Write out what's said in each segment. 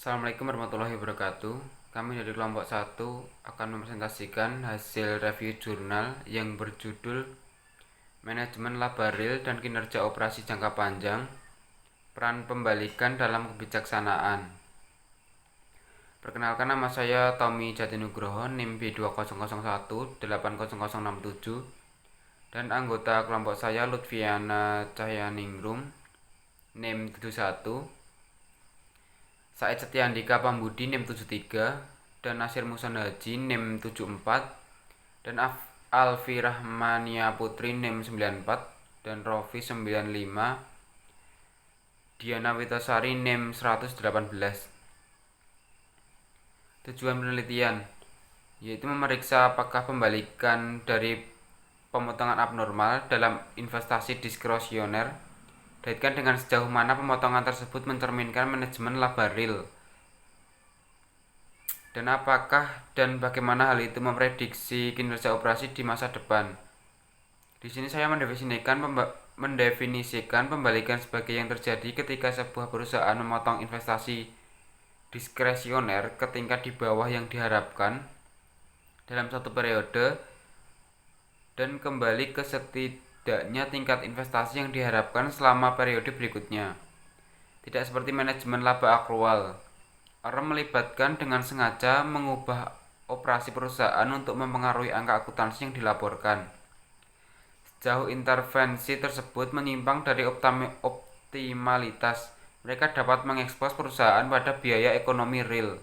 Assalamualaikum warahmatullahi wabarakatuh. Kami dari kelompok 1 akan mempresentasikan hasil review jurnal yang berjudul Manajemen Laba Real dan Kinerja Operasi Jangka Panjang, Peran Pembalikan dalam Kebijaksanaan. Perkenalkan, nama saya Tommy Jatinugroho, NIM B20018067, dan anggota kelompok saya Lutfiana Cahyaningrum, NIM 71, Said Setiandika Pambudi NIM 73, dan Nasir Musan Haji NIM 74, dan Alfi Rahmania Putri NIM 94, dan Rofi 95, Diana Witasari NIM 118. Tujuan penelitian yaitu memeriksa apakah pembalikan dari pemotongan abnormal dalam investasi diskresioner dikaitkan dengan sejauh mana pemotongan tersebut mencerminkan manajemen laba real, dan apakah dan bagaimana hal itu memprediksi kinerja operasi di masa depan. Di sini saya mendefinisikan pembalikan sebagai yang terjadi ketika sebuah perusahaan memotong investasi diskresioner ke tingkat di bawah yang diharapkan dalam satu periode dan kembali ke setidaknya tingkat investasi yang diharapkan selama periode berikutnya. Tidak seperti manajemen laba akrual, orang melibatkan dengan sengaja mengubah operasi perusahaan untuk mempengaruhi angka akuntansi yang dilaporkan. Sejauh intervensi tersebut menyimpang dari optimalitas, mereka dapat mengekspos perusahaan pada biaya ekonomi real.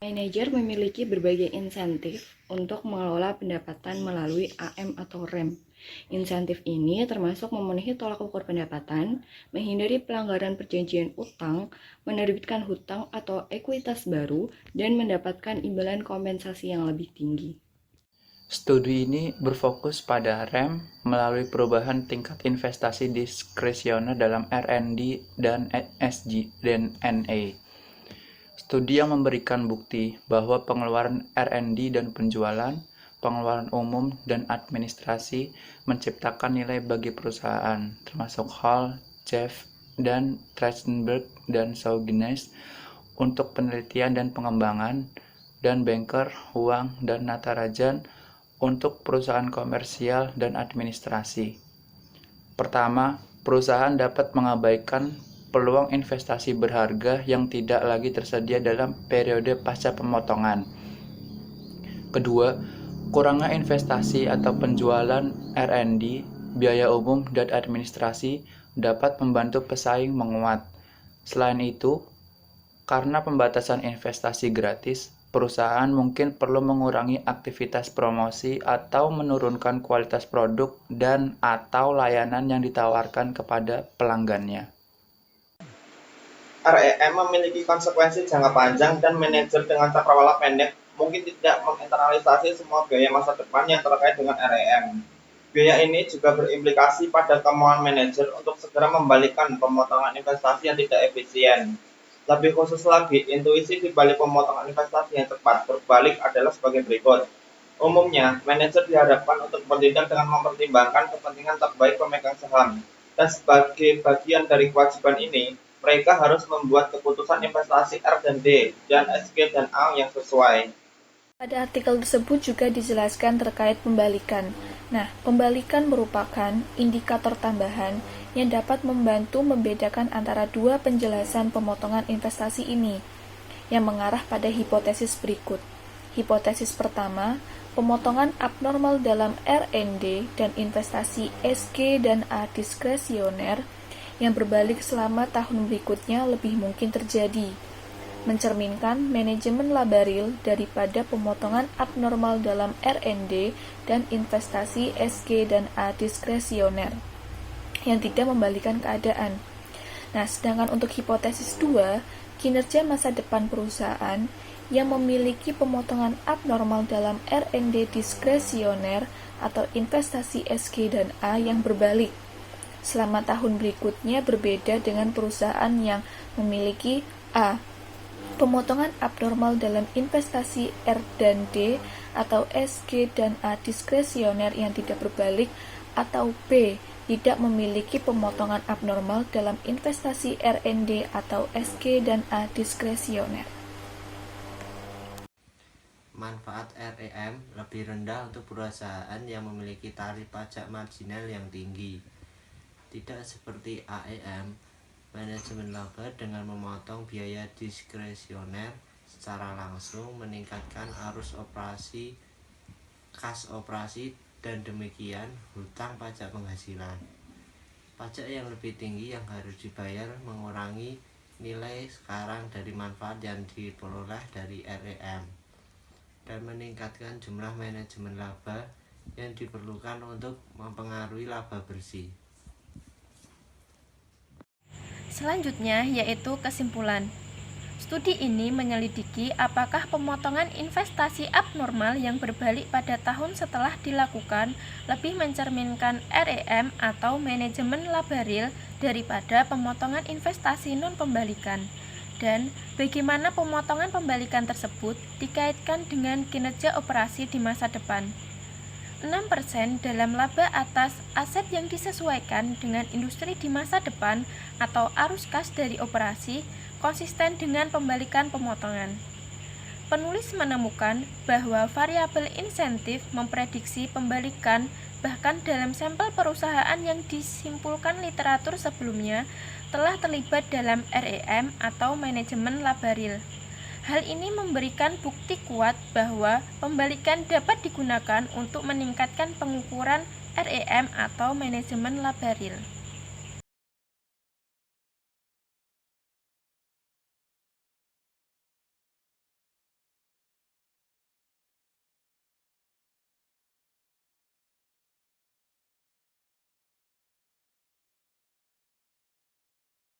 Manajer memiliki berbagai insentif untuk mengelola pendapatan melalui AM atau REM. Insentif ini termasuk memenuhi tolak ukur pendapatan, menghindari pelanggaran perjanjian utang, menerbitkan hutang atau ekuitas baru, dan mendapatkan imbalan kompensasi yang lebih tinggi. Studi ini berfokus pada REM melalui perubahan tingkat investasi diskresioner dalam R&D dan SG dan NA. Studi yang memberikan bukti bahwa pengeluaran R&D dan penjualan, pengeluaran umum dan administrasi menciptakan nilai bagi perusahaan, termasuk Hall, Jeff, dan Trachtenberg dan Saugenes untuk penelitian dan pengembangan, dan Banker, Huang, dan Natarajan untuk perusahaan komersial dan administrasi. Pertama, perusahaan dapat mengabaikan peluang investasi berharga yang tidak lagi tersedia dalam periode pasca pemotongan. Kedua, kurangnya investasi atau penjualan R&D, biaya umum dan administrasi dapat membantu pesaing menguat. Selain itu, karena pembatasan investasi gratis, perusahaan mungkin perlu mengurangi aktivitas promosi atau menurunkan kualitas produk dan atau layanan yang ditawarkan kepada pelanggannya. REM memiliki konsekuensi jangka panjang dan manajer dengan cakrawala pendek mungkin tidak menginternalisasi semua biaya masa depan yang terkait dengan REM. Biaya ini juga berimplikasi pada kemauan manajer untuk segera membalikkan pemotongan investasi yang tidak efisien. Lebih khusus lagi, intuisi di balik pemotongan investasi yang cepat berbalik adalah sebagai berikut. Umumnya, manajer diharapkan untuk bertindak dengan mempertimbangkan kepentingan terbaik pemegang saham. Dan sebagai bagian dari kewajiban ini, mereka harus membuat keputusan investasi R dan D, dan SG dan A yang sesuai. Pada artikel tersebut juga dijelaskan terkait pembalikan. Nah, pembalikan merupakan indikator tambahan yang dapat membantu membedakan antara dua penjelasan pemotongan investasi ini, yang mengarah pada hipotesis berikut. Hipotesis pertama, pemotongan abnormal dalam R&D dan investasi SG dan A diskresioner yang berbalik selama tahun berikutnya lebih mungkin terjadi, mencerminkan manajemen laba real daripada pemotongan abnormal dalam R&D dan investasi SG dan A diskresioner yang tidak membalikan keadaan. Nah, sedangkan untuk hipotesis 2, kinerja masa depan perusahaan yang memiliki pemotongan abnormal dalam R&D diskresioner atau investasi SG dan A yang berbalik selama tahun berikutnya berbeda dengan perusahaan yang memiliki A. Pemotongan abnormal dalam investasi R dan D atau SG dan A diskresioner yang tidak berbalik, atau B. tidak memiliki pemotongan abnormal dalam investasi R&D atau SG dan A diskresioner. Manfaat REM lebih rendah untuk perusahaan yang memiliki tarif pajak marginal yang tinggi. Tidak seperti AEM, manajemen laba dengan memotong biaya diskresioner secara langsung meningkatkan arus operasi, kas operasi, dan demikian hutang pajak penghasilan. Pajak yang lebih tinggi yang harus dibayar mengurangi nilai sekarang dari manfaat yang diperoleh dari REM dan meningkatkan jumlah manajemen laba yang diperlukan untuk mempengaruhi laba bersih. Selanjutnya yaitu kesimpulan. Studi ini menyelidiki apakah pemotongan investasi abnormal yang berbalik pada tahun setelah dilakukan lebih mencerminkan REM atau manajemen laba real daripada pemotongan investasi non-pembalikan, dan bagaimana pemotongan pembalikan tersebut dikaitkan dengan kinerja operasi di masa depan. 6% dalam laba atas aset yang disesuaikan dengan industri di masa depan atau arus kas dari operasi konsisten dengan pembalikan pemotongan. Penulis menemukan bahwa variabel insentif memprediksi pembalikan bahkan dalam sampel perusahaan yang disimpulkan literatur sebelumnya telah terlibat dalam REM atau manajemen laba real. Hal ini memberikan bukti kuat bahwa pembalikan dapat digunakan untuk meningkatkan pengukuran REM atau manajemen laba real.